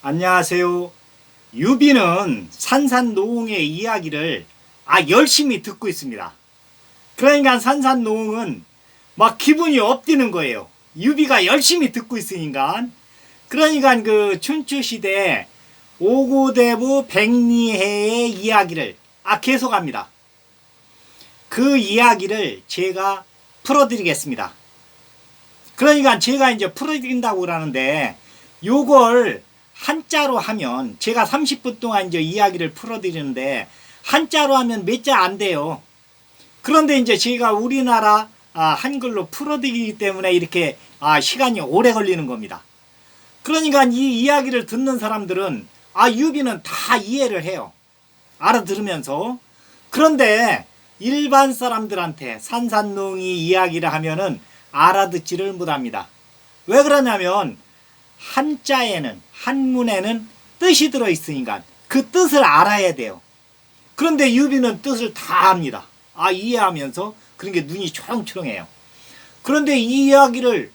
안녕하세요. 유비는 산산노웅의 이야기를 열심히 듣고 있습니다. 그러니까 산산노웅은 막 기분이 업되는 거예요. 유비가 열심히 듣고 있으니까. 그러니까 그 춘추시대 오고대부 백리해의 이야기를 계속합니다. 그 이야기를 제가 풀어드리겠습니다. 그러니까 제가 이제 풀어드린다고 그러는데 요걸 한자로 하면 제가 30분 동안 이제 이야기를 풀어드리는데 한자로 하면 몇 자 안 돼요. 그런데 이제 제가 우리나라 한글로 풀어드리기 때문에 이렇게 시간이 오래 걸리는 겁니다. 그러니까 이 이야기를 듣는 사람들은 유비는 다 이해를 해요. 알아들으면서. 그런데 일반 사람들한테 산산농이 이야기를 하면은 알아듣지를 못합니다. 왜 그러냐면 한자에는 한문에는 뜻이 들어있으니까 그 뜻을 알아야 돼요. 그런데 유비는 뜻을 다 압니다. 이해하면서 그런 게 눈이 초롱초롱해요. 그런데 이 이야기를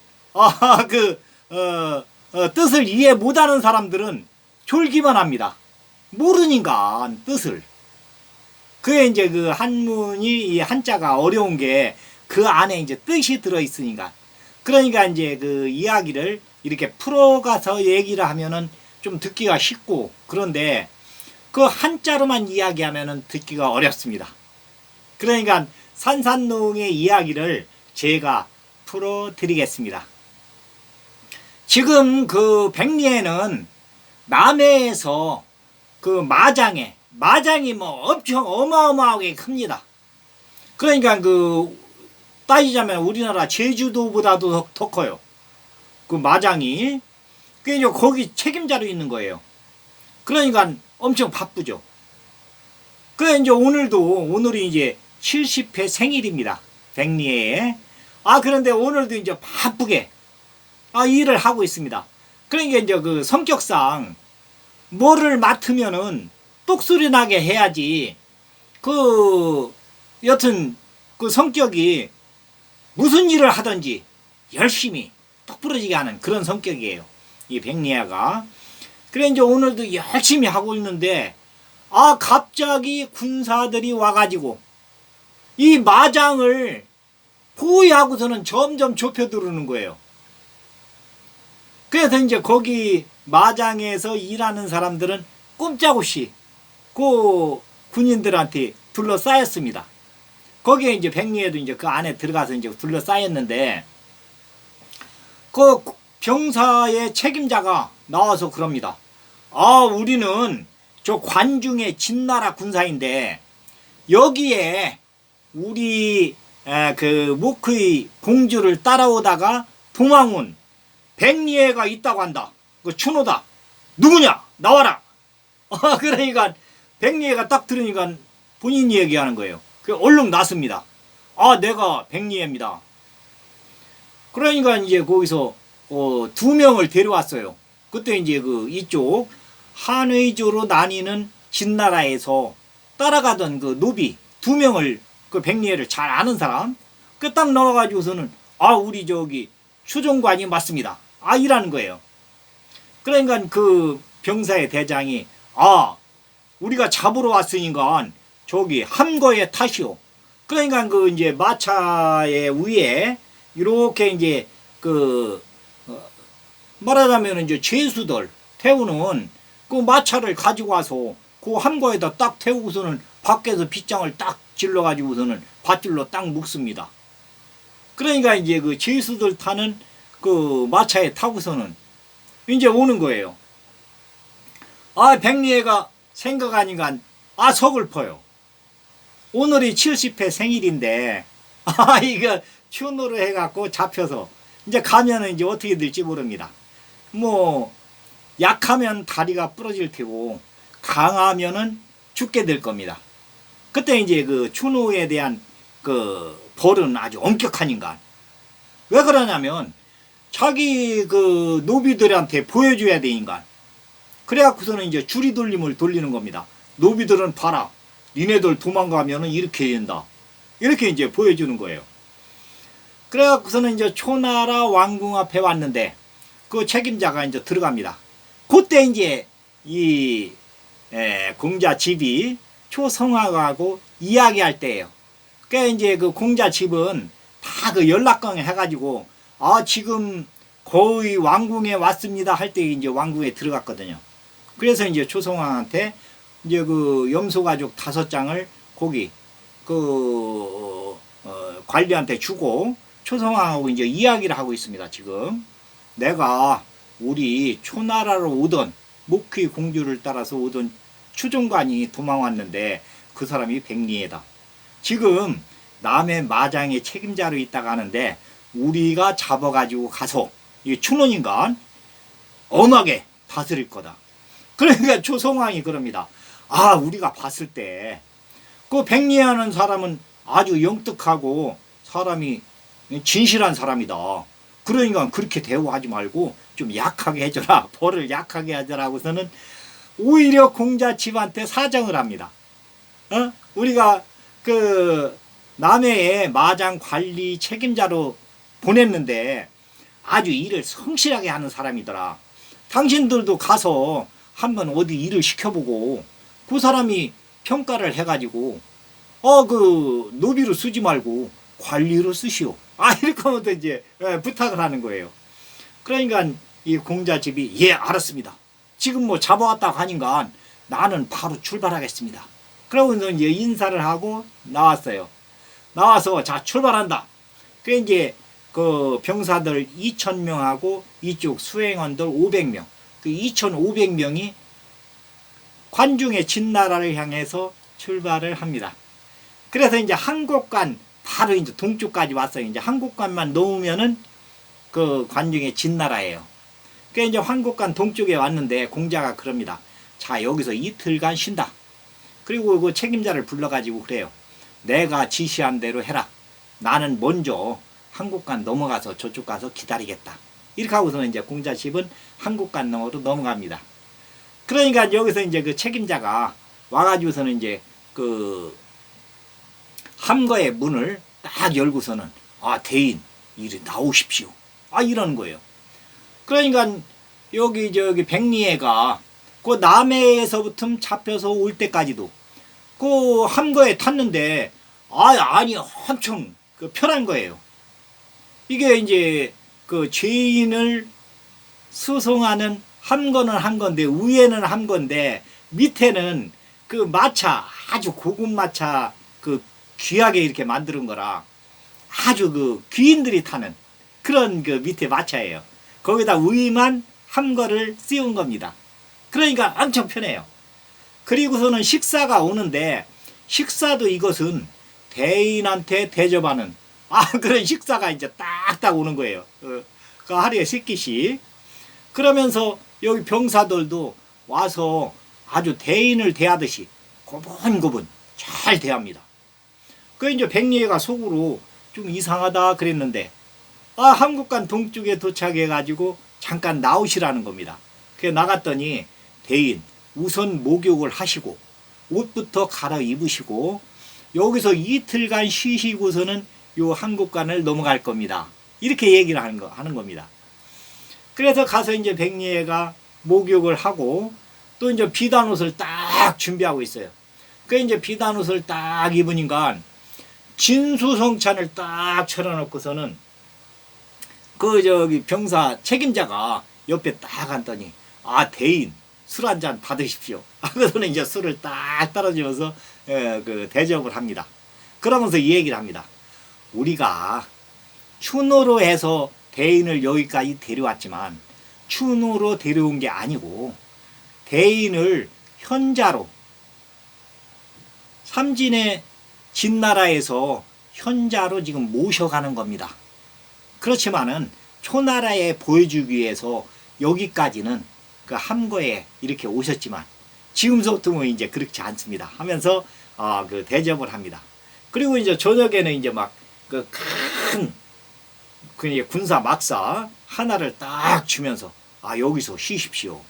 뜻을 이해 못하는 사람들은 졸기만 합니다. 모르니까 뜻을. 그게 이제 그 한문이 이 한자가 어려운 게 그 안에 이제 뜻이 들어있으니까. 그러니까 이제 그 이야기를 이렇게 풀어가서 얘기를 하면은 좀 듣기가 쉽고, 그런데 그 한자로만 이야기하면은 듣기가 어렵습니다. 그러니까 산산농의 이야기를 제가 풀어드리겠습니다. 지금 그 백리에는 남해에서 그 마장이 뭐 엄청 어마어마하게 큽니다. 그러니까 그 따지자면 우리나라 제주도보다도 더 커요. 그 마장이. 그게 이제 거기 책임자로 있는 거예요. 그러니까 엄청 바쁘죠. 그래 이제 오늘이 이제 70회 생일입니다. 백리에. 그런데 오늘도 이제 바쁘게 일을 하고 있습니다. 그러니까 이제 그 성격상 뭐를 맡으면은 똑소리 나게 해야지. 여튼 그 성격이 무슨 일을 하든지 열심히 똑부러지게 하는 그런 성격이에요. 이 백리아가. 그래 이제 오늘도 열심히 하고 있는데 갑자기 군사들이 와가지고 이 마장을 포위하고서는 점점 좁혀 들어오는 거예요. 그래서 이제 거기 마장에서 일하는 사람들은 꼼짝없이 그 군인들한테 둘러싸였습니다. 거기에 이제 백리에도 이제 그 안에 들어가서 이제 둘러싸였는데 그 병사의 책임자가 나와서 그럽니다. 우리는 저 관중의 진나라 군사인데 여기에 우리 그 목의 공주를 따라오다가 도망온 백리해가 있다고 한다. 그 춘호다. 누구냐? 나와라. 그러니까 백리해가 딱 들으니까 본인이 얘기하는 거예요. 그 얼른 났습니다. 내가 백리해입니다. 그러니까 이제 거기서 2명을 데려왔어요. 그때 이제 그 이쪽 한의조로 나뉘는 진나라에서 따라가던 그 노비 2명을 그 백리해를 잘 아는 사람 그 딱 나와가지고서는 우리 저기 추종관이 맞습니다. 이라는 거예요. 그러니까 그 병사의 대장이 우리가 잡으러 왔으니까 저기 함거에 타시오. 그러니까 그 이제 마차의 위에 이렇게 이제 말하자면 이제 죄수들 태우는 그 마차를 가지고 와서 그 함거에다 딱 태우고서는 밖에서 빗장을 딱 질러가지고서는 밧줄로 딱 묶습니다. 그러니까 이제 그 죄수들 타는 그 마차에 타고서는 이제 오는 거예요. 백리해가 생각하니까 서글퍼요. 오늘이 70회 생일인데 이거 추노를 해갖고 잡혀서 이제 가면은 이제 어떻게 될지 모릅니다. 뭐 약하면 다리가 부러질 테고 강하면은 죽게 될 겁니다. 그때 이제 그 추노에 대한 그 벌은 아주 엄격하니까. 왜 그러냐면 자기 그 노비들한테 보여줘야 되니까. 그래갖고서는 이제 줄이 돌림을 돌리는 겁니다. 노비들은 봐라. 니네들 도망가면은 이렇게 된다. 이렇게 이제 보여주는 거예요. 그래갖고서는 이제 초나라 왕궁 앞에 왔는데 그 책임자가 이제 들어갑니다. 그때 이제 이 공자 집이 초성화하고 이야기할 때예요. 그러니까 이제 그 공자 집은 다 그 연락강 해가지고 아 지금 거의 왕궁에 왔습니다 할 때 이제 왕궁에 들어갔거든요. 그래서 이제 초성왕한테 이제 그 염소가죽 5장을 거기 그 관리한테 주고 초성왕하고 이제 이야기를 하고 있습니다. 지금 내가 우리 초나라로 오던 목희 공주를 따라서 오던 추종관이 도망왔는데 그 사람이 백리에다. 지금 남의 마장의 책임자로 있다가 하는데 우리가 잡아가지고 가서 이 춘원인간 엄하게 다스릴 거다. 그러니까 초성왕이 그럽니다. 아 우리가 봤을 때 그 백리하는 사람은 아주 영특하고 사람이 진실한 사람이다. 그러니까 그렇게 대우하지 말고 좀 약하게 해줘라. 벌을 약하게 하더라고서는 오히려 공자 집한테 사정을 합니다. 우리가 그 남해의 마장 관리 책임자로 보냈는데 아주 일을 성실하게 하는 사람이더라. 당신들도 가서 한번 어디 일을 시켜보고 그 사람이 평가를 해가지고 그 노비로 쓰지 말고 관리로 쓰시오. 이렇게 하면 이제 부탁을 하는 거예요. 그러니까 이 공자집이 예 알았습니다. 지금 뭐 잡아왔다고 하니까 나는 바로 출발하겠습니다. 그러면서 이제 인사를 하고 나왔어요. 나와서 자 출발한다. 그 이제 그 병사들 2,000명하고 이쪽 수행원들 500명. 그 2,500명이 관중의 진나라를 향해서 출발을 합니다. 그래서 이제 한곡간 바로 이제 동쪽까지 왔어요. 이제 한곡간만 넘으면은 그 관중의 진나라예요. 그 이제 한곡간 동쪽에 왔는데 공자가 그럽니다. 자 여기서 이틀간 쉰다. 그리고 그 책임자를 불러가지고 그래요. 내가 지시한 대로 해라. 나는 먼저 한곡간 넘어가서 저쪽 가서 기다리겠다. 이렇게 하고서는 이제 공자 집은 한곡간 너머로 넘어갑니다. 그러니까 여기서 이제 그 책임자가 와가지고서는 이제 그 함거의 문을 딱 열고서는 대인 이리 나오십시오. 이러는 거예요. 그러니까 여기 저기 백리애가 그 남해에서부터 잡혀서 올 때까지도 그 함거에 탔는데 아니 엄청 그 편한 거예요. 이게 이제 그 죄인을 수송하는 함거는 한 건데 위에는 한 건데 밑에는 그 마차 아주 고급 마차 그 귀하게 이렇게 만드는 거라 아주 그 귀인들이 타는 그런 그 밑에 마차예요. 거기다 위만 함거를 씌운 겁니다. 그러니까 엄청 편해요. 그리고서는 식사가 오는데 식사도 이것은 대인한테 대접하는 그런 식사가 이제 딱딱 오는 거예요. 그 하루에 3끼씩. 그러면서 여기 병사들도 와서 아주 대인을 대하듯이 고분고분 잘 대합니다. 그 이제 백리애가 속으로 좀 이상하다 그랬는데 한국간 동쪽에 도착해 가지고 잠깐 나오시라는 겁니다. 그래서 나갔더니 대인 우선 목욕을 하시고 옷부터 갈아입으시고 여기서 이틀간 쉬시고서는 요 한국간을 넘어갈 겁니다. 이렇게 얘기를 하는 겁니다. 그래서 가서 이제 백리애가 목욕을 하고 또 이제 비단옷을 딱 준비하고 있어요. 그 이제 비단옷을 딱 입으니까 진수성찬을 딱 차려놓고서는 그 저기 병사 책임자가 옆에 딱 앉더니 대인 술 한 잔 받으십시오. 그래서는 이제 술을 딱 따라주면서 그 대접을 합니다. 그러면서 이 얘기를 합니다. 우리가 추노로 해서 대인을 여기까지 데려왔지만 추노로 데려온 게 아니고 대인을 현자로 삼진의 진나라에서 현자로 지금 모셔가는 겁니다. 그렇지만은 초나라에 보여주기 위해서 여기까지는 그 함거에 이렇게 오셨지만 지금부터는 이제 그렇지 않습니다. 하면서 그 대접을 합니다. 그리고 이제 저녁에는 이제 막 그 큰 군사 막사 하나를 딱 주면서 여기서 쉬십시오.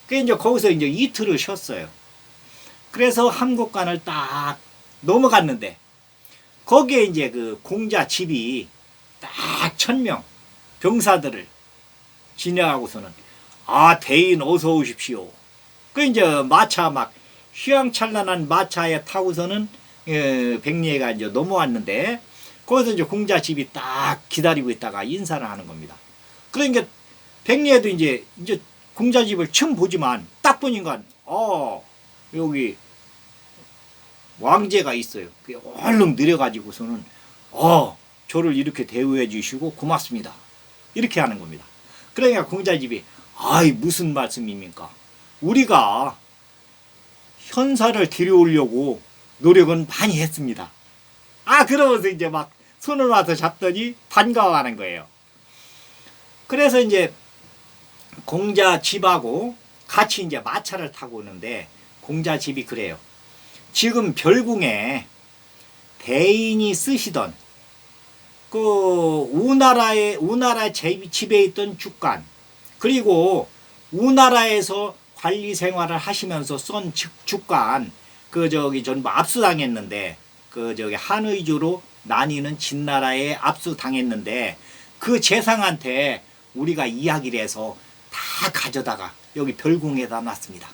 그 이제 거기서 이제 이틀을 쉬었어요. 그래서 함곡간을 딱 넘어갔는데 거기에 이제 그 공자 집이 딱 1,000명 병사들을 지내하고서는 아, 대인 어서 오십시오. 그 이제 마차 막 휘황찬란한 마차에 타고서는 백리애가 이제 넘어왔는데 거기서 이제 공자집이 딱 기다리고 있다가 인사를 하는 겁니다. 그러니까 백리애도 이제 공자집을 처음 보지만 딱 보니까 여기 왕제가 있어요. 얼른 내려가지고서는 저를 이렇게 대우해 주시고 고맙습니다. 이렇게 하는 겁니다. 그러니까 공자집이 아이 무슨 말씀입니까? 우리가 현사를 데려오려고 노력은 많이 했습니다. 그러면서 이제 막 손을 와서 잡더니 반가워하는 거예요. 그래서 이제 공자 집하고 같이 이제 마차를 타고 오는데 공자 집이 그래요. 지금 별궁에 대인이 쓰시던 그 우나라의 집에 있던 주간 그리고 우나라에서 관리 생활을 하시면서 쏜 주간 전부 압수당했는데 한의주로 나뉘는 진나라에 압수당했는데 그 재상한테 우리가 이야기를 해서 다 가져다가 여기 별궁에다 놨습니다.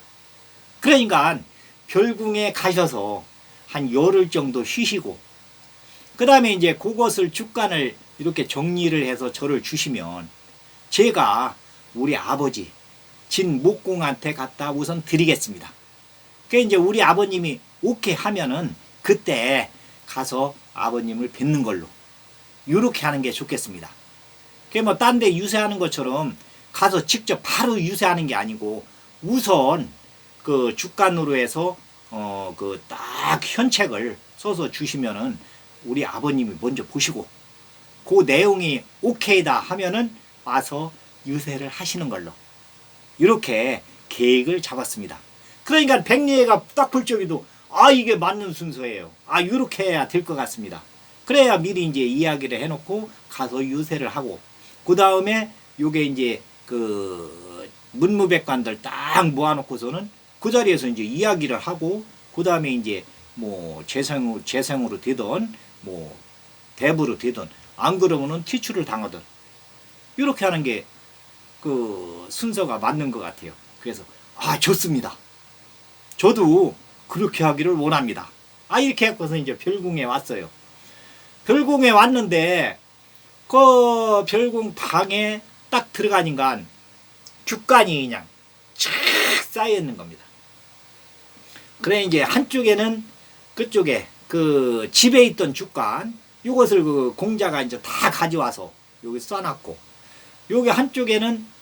그러니까 별궁에 가셔서 한 열흘 정도 쉬시고 그 다음에 이제 그것을 주간을 이렇게 정리를 해서 저를 주시면 제가 우리 아버지 진목공한테 갖다 우선 드리겠습니다. 그 이제 우리 아버님이 오케이 하면은 그때 가서 아버님을 뵙는 걸로 이렇게 하는 게 좋겠습니다. 그게 뭐 딴 데 유세하는 것처럼 가서 직접 바로 유세하는 게 아니고 우선 그 주간으로 해서 그 딱 현책을 써서 주시면은 우리 아버님이 먼저 보시고 그 내용이 오케이다 하면은 와서 유세를 하시는 걸로 이렇게 계획을 잡았습니다. 그러니까 백리애가 딱 볼 적에도 이게 맞는 순서예요. 이렇게 해야 될 것 같습니다. 그래야 미리 이제 이야기를 해놓고 가서 유세를 하고 그 다음에 요게 이제 그 문무백관들 딱 모아놓고서는 그 자리에서 이제 이야기를 하고 그 다음에 이제 뭐 재생으로 되든 뭐 대부로 되든 안 그러면은 퇴출을 당하든 이렇게 하는 게 그 순서가 맞는 것 같아요. 그래서 좋습니다. 저도 그렇게 하기를 원합니다. 이렇게 해서 이제 별궁에 왔어요. 별궁에 왔는데 그 별궁 방에 딱 들어가니까 주간이 그냥 쫙 쌓여 있는 겁니다. 그래 이제 한쪽에는 그쪽에 그 집에 있던 주간 이것을 그 공자가 이제 다 가져와서 여기 써놨고 여기 한쪽에는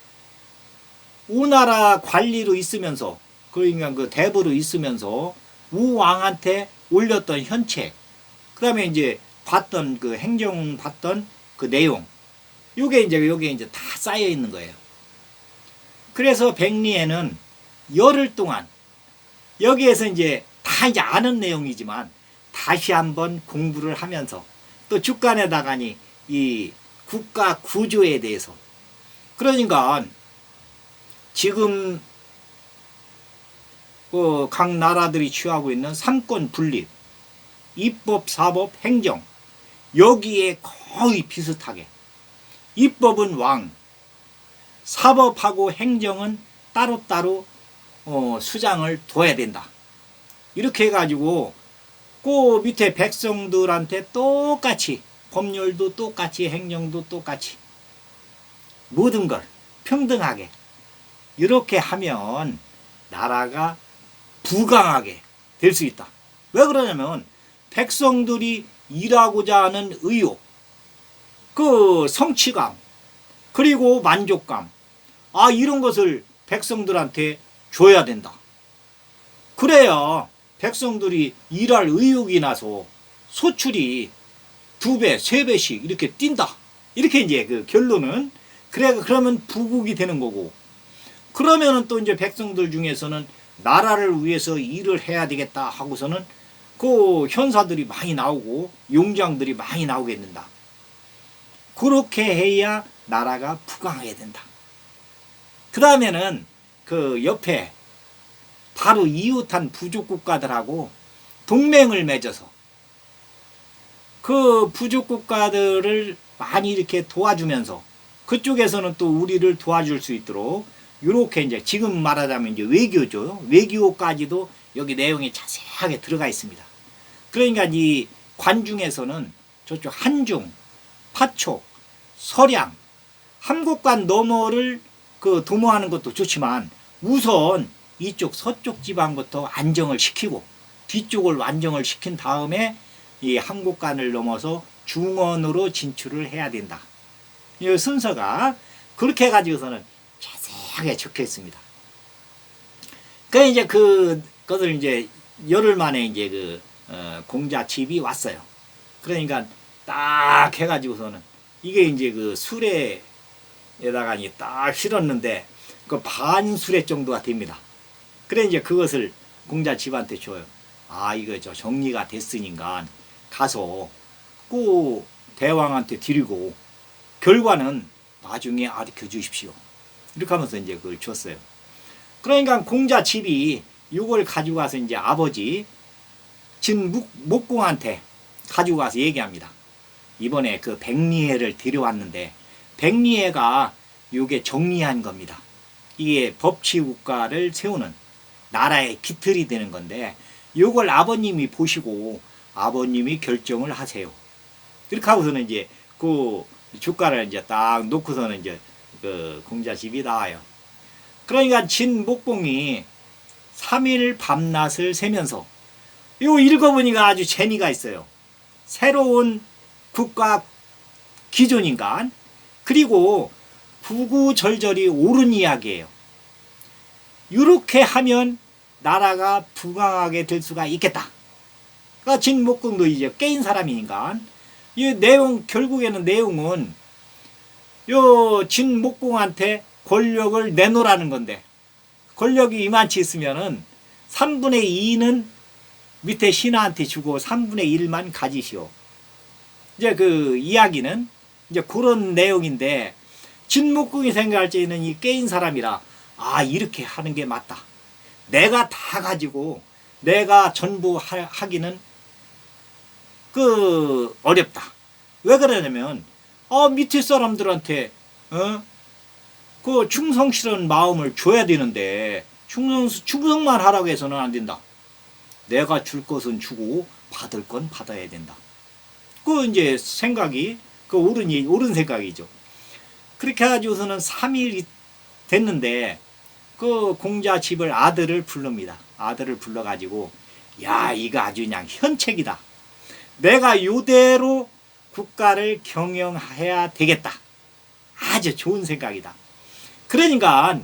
우나라 관리로 있으면서 그러니까 그 대부로 있으면서 우왕한테 올렸던 현책 그 다음에 이제 봤던 그 행정 봤던 그 내용 요게 이제 다 쌓여 있는 거예요. 그래서 백리애는 열흘 동안 여기에서 이제 다 이제 아는 내용이지만 다시 한번 공부를 하면서 또 주간에다가니 이 국가 구조에 대해서 그러니까 지금 그 각 나라들이 취하고 있는 삼권 분립, 입법, 사법, 행정 여기에 거의 비슷하게 입법은 왕, 사법하고 행정은 따로따로 수장을 둬야 된다. 이렇게 해가지고 그 밑에 백성들한테 똑같이 법률도 똑같이 행정도 똑같이 모든 걸 평등하게 이렇게 하면 나라가 부강하게 될 수 있다. 왜 그러냐면 백성들이 일하고자 하는 의욕, 그 성취감, 그리고 만족감 이런 것을 백성들한테 줘야 된다. 그래야 백성들이 일할 의욕이 나서 소출이 2배, 3배씩 이렇게 뛴다. 이렇게 이제 그 결론은 그러면 부국이 되는 거고 그러면은 또 이제 백성들 중에서는 나라를 위해서 일을 해야 되겠다 하고서는 그 현사들이 많이 나오고 용장들이 많이 나오게 된다. 그렇게 해야 나라가 부강하게 된다. 그 다음에는 그 옆에 바로 이웃한 부족 국가들하고 동맹을 맺어서 그 부족 국가들을 많이 이렇게 도와주면서 그쪽에서는 또 우리를 도와줄 수 있도록 요렇게 이제 지금 말하자면 이제 외교죠. 외교까지도 여기 내용이 자세하게 들어가 있습니다. 그러니까 이 관중에서는 저쪽 한중, 파촉, 서량, 함곡간 너머를 그 도모하는 것도 좋지만 우선 이쪽 서쪽 지방부터 안정을 시키고 뒤쪽을 안정을 시킨 다음에 이 함곡간을 넘어서 중원으로 진출을 해야 된다. 이 순서가 그렇게 해가지고서는 자세하게 적혀 있습니다. 그 이제 그것을 이제 열흘 만에 이제 공자 집이 왔어요. 그러니까 딱 해가지고서는 이게 이제 그 수레에다가 딱 실었는데 그 반 수레 정도가 됩니다. 그래 이제 그것을 공자 집한테 줘요. 아 이거 저 정리가 됐으니까 가서 꼭 대왕한테 드리고 결과는 나중에 가르쳐 주십시오. 이렇게 하면서 이제 그걸 줬어요. 그러니까 공자 집이 이걸 가지고 가서 이제 아버지 진목공한테 가지고 가서 얘기합니다. 이번에 그 백리해를 데려왔는데 백리해가 이게 정리한 겁니다. 이게 법치국가를 세우는 나라의 기틀이 되는 건데 이걸 아버님이 보시고 아버님이 결정을 하세요. 이렇게 하고서는 이제 그 주가를 이제 딱 놓고서는 이제 그 공자 집이 나와요. 그러니까 진목공이 3일 밤낮을 새면서 이거 읽어보니까 아주 재미가 있어요. 새로운 국가 기존인가 그리고 구구절절이 옳은 이야기예요. 이렇게 하면 나라가 부강하게 될 수가 있겠다. 그러니까 진목공도 이제 깨인 사람이니까 이 내용 결국에는 내용은 요 진목공한테 권력을 내놓으라는 건데 권력이 이만치 있으면은 3분의 2는 밑에 신하한테 주고 3분의 1만 가지시오. 이제 그 이야기는 이제 그런 내용인데 진목공이 생각할 때는 이 깨인 사람이라 아 이렇게 하는 게 맞다. 내가 다 가지고 내가 전부 하기는 그 어렵다. 왜 그러냐면 밑에 사람들한테 그 충성스러운 마음을 줘야 되는데 충성만 하라고 해서는 안 된다. 내가 줄 것은 주고 받을 건 받아야 된다. 그 이제 생각이 그 옳은 생각이죠. 그렇게 해가지고서는 3일이 됐는데 그 공자 집을 아들을 부릅니다. 아들을 불러가지고 야 이거 아주 그냥 현책이다. 내가 요대로 국가를 경영해야 되겠다. 아주 좋은 생각이다. 그러니까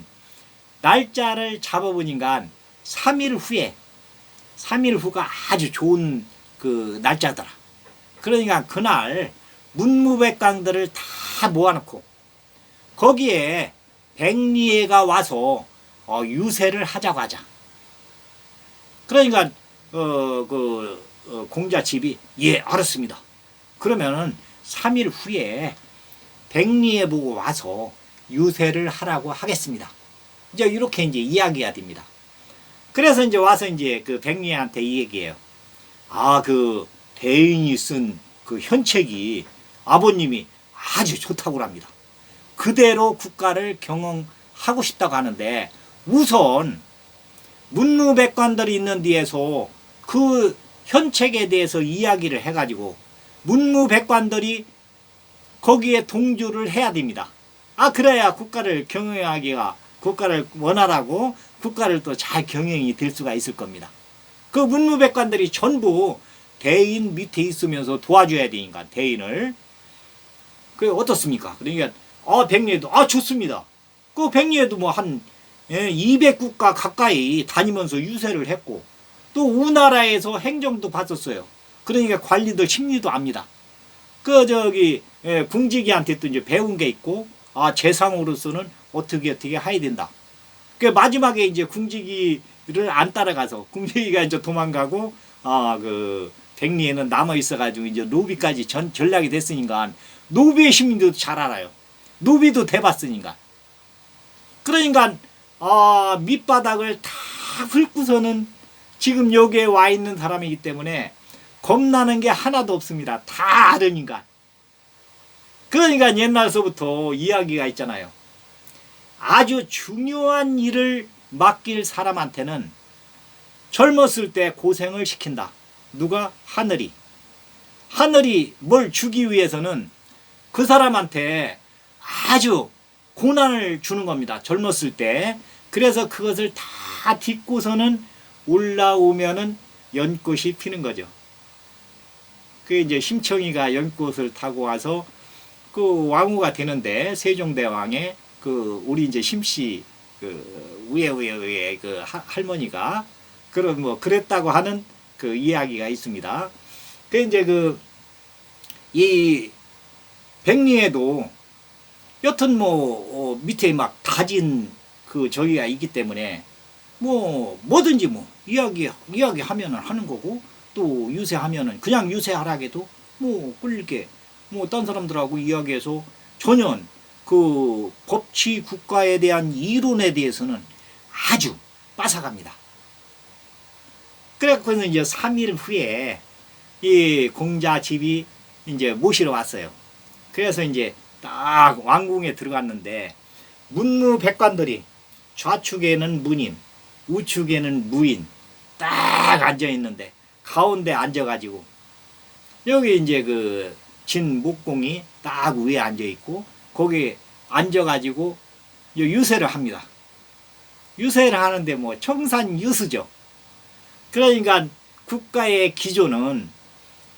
날짜를 잡아보니까 3일 후가 아주 좋은 그 날짜더라. 그러니까 그날 문무백관들을 다 모아놓고 거기에 백리해가 와서 유세를 하자고 하자. 그러니까 공자 집이 예 알았습니다. 그러면은 3일 후에 백리해 보고 와서 유세를 하라고 하겠습니다. 이제 이렇게 이제 이야기가 됩니다. 그래서 이제 와서 이제 그 백리해한테 이 얘기해요. 그 대인이 쓴 그 현책이 아버님이 아주 좋다고 합니다. 그대로 국가를 경영하고 싶다고 하는데 우선 문무백관들이 있는 데에서 그 현책에 대해서 이야기를 해가지고 문무백관들이 거기에 동조를 해야 됩니다. 그래야 국가를 국가를 원활하고 국가를 또 잘 경영이 될 수가 있을 겁니다. 그 문무백관들이 전부 대인 밑에 있으면서 도와줘야 되니까 대인을. 그게 어떻습니까? 그러니까 백리해도 좋습니다. 그 백리해도 뭐 한 200국가 가까이 다니면서 유세를 했고 또 우나라에서 행정도 봤었어요. 그러니까 관리들 심리도 압니다. 궁지기한테 또 이제 배운 게 있고 재상으로서는 어떻게 해야 된다. 그 마지막에 이제 궁지기를 안 따라가서 궁지기가 이제 도망가고 그 백리에는 남아 있어가지고 이제 노비까지 전락이 됐으니까 노비의 심리도 잘 알아요. 노비도 대봤으니까. 그러니까 밑바닥을 다 훑고서는 지금 여기에 와 있는 사람이기 때문에 겁나는 게 하나도 없습니다. 다 아르니까. 그러니까 옛날서부터 이야기가 있잖아요. 아주 중요한 일을 맡길 사람한테는 젊었을 때 고생을 시킨다. 누가? 하늘이. 하늘이 뭘 주기 위해서는 그 사람한테 아주 고난을 주는 겁니다. 젊었을 때. 그래서 그것을 다 딛고서는 올라오면은 연꽃이 피는 거죠. 그게 이제 심청이가 연꽃을 타고 와서 그 왕후가 되는데, 세종대왕의 그 우리 이제 심씨 그 위에 그 할머니가 그런 뭐 그랬다고 하는 그 이야기가 있습니다. 그 이제 그 이 백리에도 여튼 뭐 밑에 막 다진 그 저기가 있기 때문에 뭐 뭐든지 뭐 이야기하면은 하는 거고, 또 유세하면은 그냥 유세하라게도 뭐 끌게 뭐 딴 사람들하고 이야기해서 전혀 그 법치 국가에 대한 이론에 대해서는 아주 빠삭합니다. 그래서 이제 3일 후에 이 공자집이 이제 모시러 왔어요. 그래서 이제 딱 왕궁에 들어갔는데 문무백관들이 좌측에는 문인, 우측에는 무인 딱 앉아 있는데 가운데 앉아가지고 여기 이제 그 진목공이 딱 위에 앉아 있고 거기에 앉아가지고 유세를 합니다. 유세를 하는데 뭐 청산유수죠. 그러니까 국가의 기조는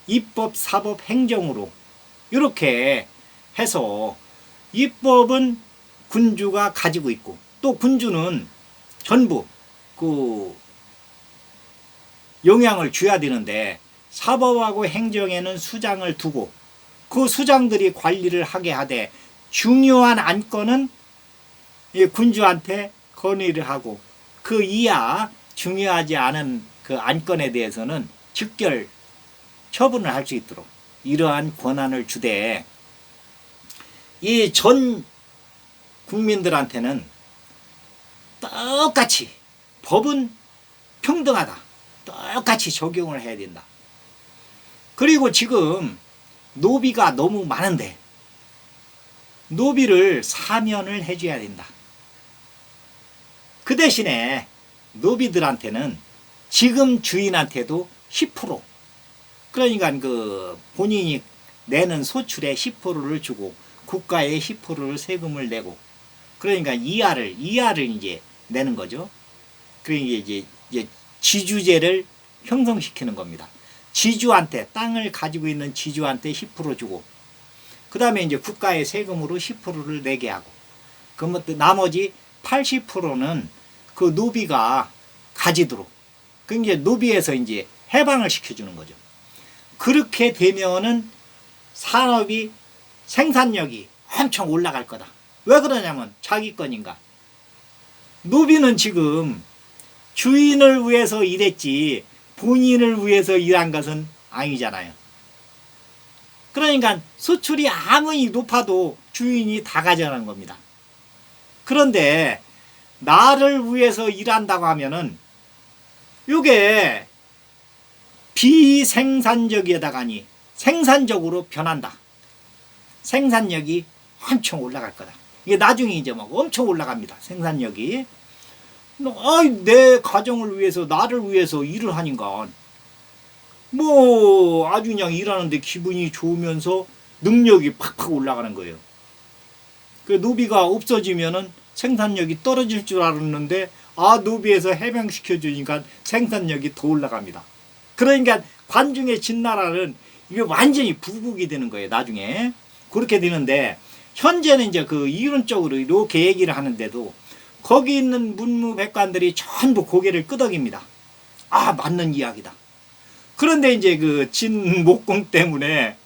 입법, 사법, 행정으로 이렇게 해서 입법은 군주가 가지고 있고 또 군주는 전부 그 영향을 줘야 되는데 사법하고 행정에는 수장을 두고 그 수장들이 관리를 하게 하되 중요한 안건은 군주한테 건의를 하고 그 이하 중요하지 않은 그 안건에 대해서는 즉결 처분을 할 수 있도록 이러한 권한을 주되 이 전 국민들한테는 똑같이 법은 평등하다. 똑같이 적용을 해야 된다. 그리고 지금 노비가 너무 많은데 노비를 사면을 해줘야 된다. 그 대신에 노비들한테는 지금 주인한테도 10% 그러니까 그 본인이 내는 소출의 10%를 주고 국가에 10%를 세금을 내고 그러니까 이하를 이제 내는 거죠. 그러니까 이제 지주제를 형성시키는 겁니다. 지주한테 땅을 가지고 있는 지주한테 10% 주고 그 다음에 이제 국가의 세금으로 10%를 내게 하고 그러면 나머지 80%는 그 노비가 가지도록 그 이제 노비에서 이제 해방을 시켜주는 거죠. 그렇게 되면은 산업이 생산력이 엄청 올라갈 거다. 왜 그러냐면 자기 거니까. 노비는 지금 주인을 위해서 일했지 본인을 위해서 일한 것은 아니잖아요. 그러니까 수출이 아무리 높아도 주인이 다 가져가는 겁니다. 그런데 나를 위해서 일한다고 하면은 이게 비생산적이다가니 생산적으로 변한다. 생산력이 엄청 올라갈 거다. 이게 나중에 이제 막 엄청 올라갑니다. 생산력이. 내 가정을 위해서 나를 위해서 일을 하니까 뭐 아주 그냥 일하는데 기분이 좋으면서 능력이 팍팍 올라가는 거예요. 그 노비가 없어지면은 생산력이 떨어질 줄 알았는데 노비에서 해방시켜 주니까 생산력이 더 올라갑니다. 그러니까 관중의 진나라는 이게 완전히 부국이 되는 거예요. 나중에 그렇게 되는데 현재는 이제 그 이론적으로 이렇게 얘기를 하는데도 거기 있는 문무백관들이 전부 고개를 끄덕입니다. 맞는 이야기다. 그런데 이제 그 진목공 때문에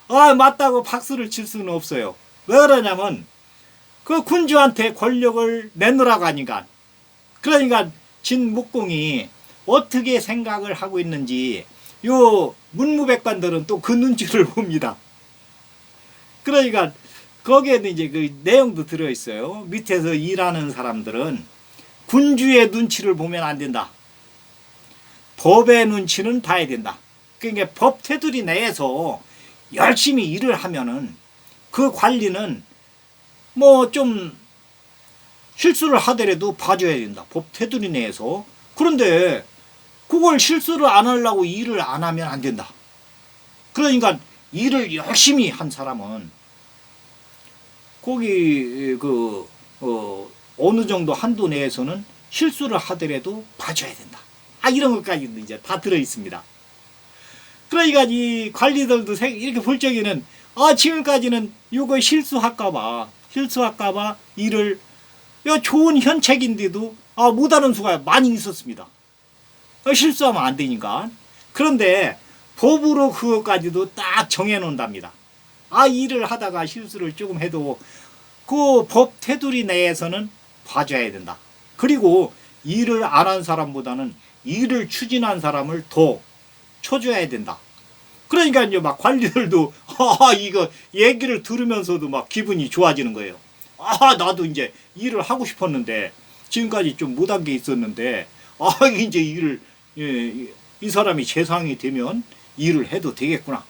맞다고 박수를 칠 수는 없어요. 왜 그러냐면 그 군주한테 권력을 내놓으라고 하니까. 그러니까 진목공이 어떻게 생각을 하고 있는지 요 문무백관들은 또 그 눈치를 봅니다. 그러니까 거기에는 이제 그 내용도 들어있어요. 밑에서 일하는 사람들은 군주의 눈치를 보면 안 된다. 법의 눈치는 봐야 된다. 그러니까 법 테두리 내에서 열심히 일을 하면은 그 관리는 뭐 좀 실수를 하더라도 봐줘야 된다. 법 테두리 내에서. 그런데 그걸 실수를 안 하려고 일을 안 하면 안 된다. 그러니까 일을 열심히 한 사람은 거기 어느 정도 한도 내에서는 실수를 하더라도 봐줘야 된다. 이런 것까지도 이제 다 들어 있습니다. 그러니까 이 관리들도 이렇게 볼 적에는 지금까지는 이거 실수할까봐 일을 좋은 현책인데도 못하는 수가 많이 있었습니다. 실수하면 안 되니까. 그런데 법으로 그것까지도 딱 정해놓는답니다. 일을 하다가 실수를 조금 해도 그 법 테두리 내에서는 봐줘야 된다. 그리고 일을 안 한 사람보다는 일을 추진한 사람을 더 쳐줘야 된다. 그러니까 이제 막 관리들도 이거 얘기를 들으면서도 막 기분이 좋아지는 거예요. 나도 이제 일을 하고 싶었는데 지금까지 좀 못한 게 있었는데 이제 일을 이 사람이 재상이 되면 일을 해도 되겠구나.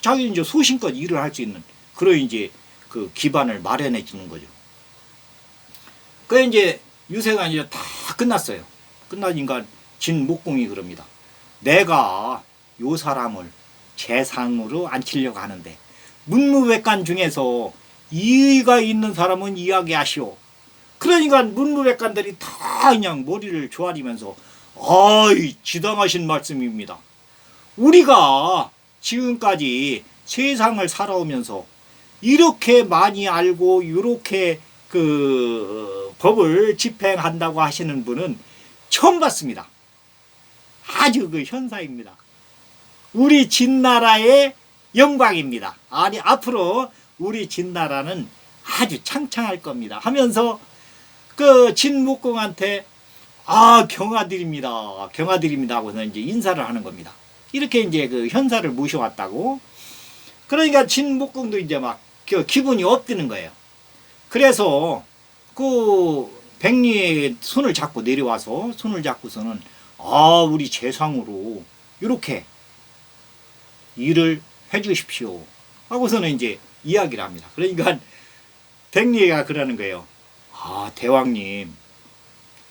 자기 이제 소신껏 일을 할 수 있는 그런 이제 그 기반을 마련해 주는 거죠. 그 이제 유세가 이제 다 끝났어요. 끝나니까 진목공이 그럽니다. 내가 요 사람을 재상으로 앉히려고 하는데 문무백관 중에서 이의가 있는 사람은 이야기하시오. 그러니까 문무백관들이 다 그냥 머리를 조아리면서 지당하신 말씀입니다. 우리가 지금까지 세상을 살아오면서 이렇게 많이 알고 이렇게 그 법을 집행한다고 하시는 분은 처음 봤습니다. 아주 그 현사입니다. 우리 진나라의 영광입니다. 앞으로 우리 진나라는 아주 창창할 겁니다. 하면서 그 진목공한테 경하드립니다. 경하드립니다 하고서 이제 인사를 하는 겁니다. 이렇게 이제 그 현사를 모셔왔다고. 그러니까 진목공도 이제 막 기분이 업되는 거예요. 그래서 그 백리의 손을 잡고 내려와서 손을 잡고서는 우리 재상으로 이렇게 일을 해 주십시오 하고서는 이제 이야기를 합니다. 그러니까 백리가 그러는 거예요. 대왕님,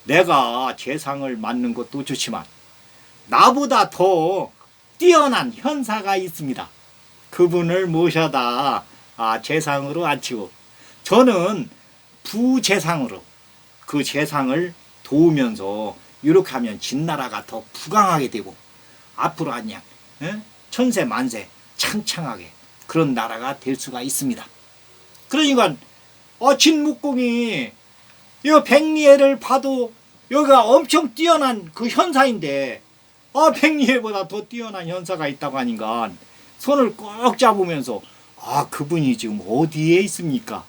내가 재상을 맡는 것도 좋지만 나보다 더 뛰어난 현사가 있습니다. 그분을 모셔다 재상으로 앉히고 저는 부재상으로 그 재상을 도우면서 이렇게 하면 진나라가 더 부강하게 되고 앞으로 그냥 천세 만세 창창하게 그런 나라가 될 수가 있습니다. 그러니까 진묵공이 이 백리애를 봐도 여기가 엄청 뛰어난 그 현사인데 백리애보다 더 뛰어난 현사가 있다고 하니까 손을 꼭 잡으면서 그분이 지금 어디에 있습니까?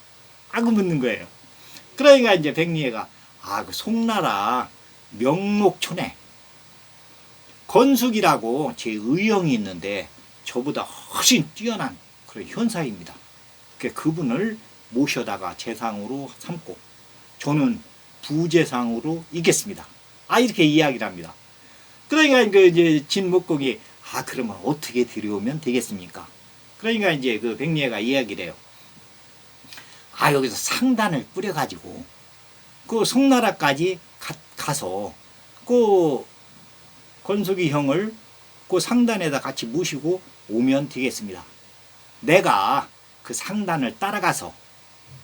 하고 묻는 거예요. 그러니까 이제 백리애가 그 송나라 명록촌에 건숙이라고 제 의형이 있는데 저보다 훨씬 뛰어난 그런 현사입니다. 그분을 모셔다가 재상으로 삼고 저는 부재상으로 있겠습니다. 이렇게 이야기를 합니다. 그러니까 그 이제 진목공이 그러면 어떻게 들여오면 되겠습니까? 그러니까 이제 그 백리애가 이야기를 해요. 여기서 상단을 뿌려가지고 그 송나라까지 가서 그 건숙이 형을 그 상단에다 같이 모시고 오면 되겠습니다. 내가 그 상단을 따라가서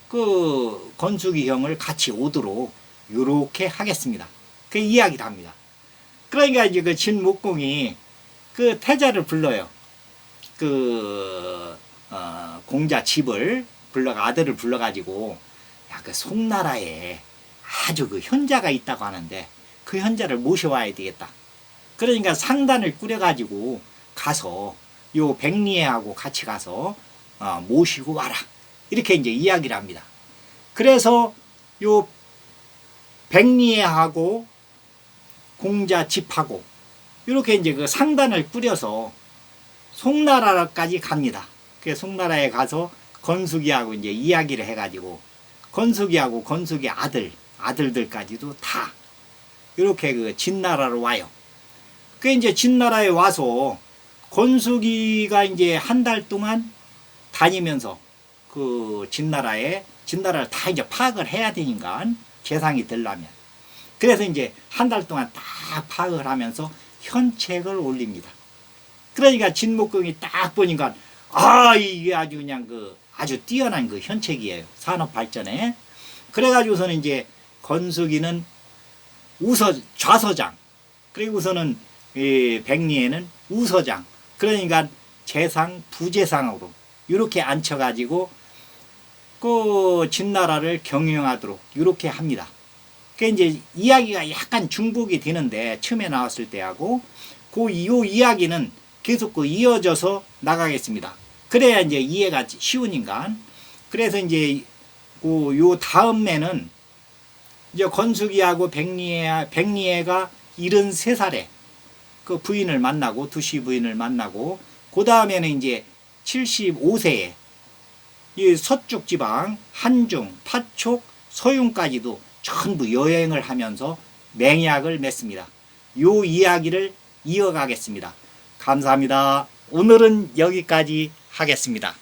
그 건숙이 형을 같이 오도록 요렇게 하겠습니다. 그 이야기를 합니다. 그러니까 이제 그 진목공이 그 태자를 불러요. 그 공자 집을 아들을 불러가지고 그 송나라에 아주 그 현자가 있다고 하는데 그 현자를 모셔와야 되겠다. 그러니까 상단을 꾸려가지고 가서 요 백리애하고 같이 가서 모시고 와라. 이렇게 이제 이야기를 합니다. 그래서 요 백리애하고 공자 집하고 이렇게 이제 그 상단을 꾸려서 송나라까지 갑니다. 그 송나라에 가서 건숙이하고 이제 이야기를 해가지고 건숙이하고 건숙의 아들들까지도 다 이렇게 그 진나라로 와요. 그 이제 진나라에 와서 건숙이가 이제 한 달 동안 다니면서 그 진나라를 다 이제 파악을 해야 되니까 재상이 되려면. 그래서 이제 한 달 동안 딱 파악을 하면서 현책을 올립니다. 그러니까 진목경이 딱 보니까 이게 아주 그냥 아주 뛰어난 현책이에요. 산업 발전에. 그래가지고서는 이제 건숙이는 좌서장, 그리고서는 백리에는 우서장. 그러니까 재상, 부재상으로 이렇게 앉혀가지고 진나라를 경영하도록 이렇게 합니다. 그 이제 이야기가 약간 중복이 되는데 처음에 나왔을 때하고 이 이야기는 계속 이어져서 나가겠습니다. 그래야 이제 이해가 쉬우니까. 그래서 이제 요 다음에는 이제 건숙이하고 백리애가 73살에 그 부인을 만나고 두시 부인을 만나고 그 다음에는 이제 75세에 이 서쪽 지방 한중, 파촉, 서윤까지도 전부 여행을 하면서 맹약을 맺습니다. 요 이야기를 이어가겠습니다. 감사합니다. 오늘은 여기까지 하겠습니다.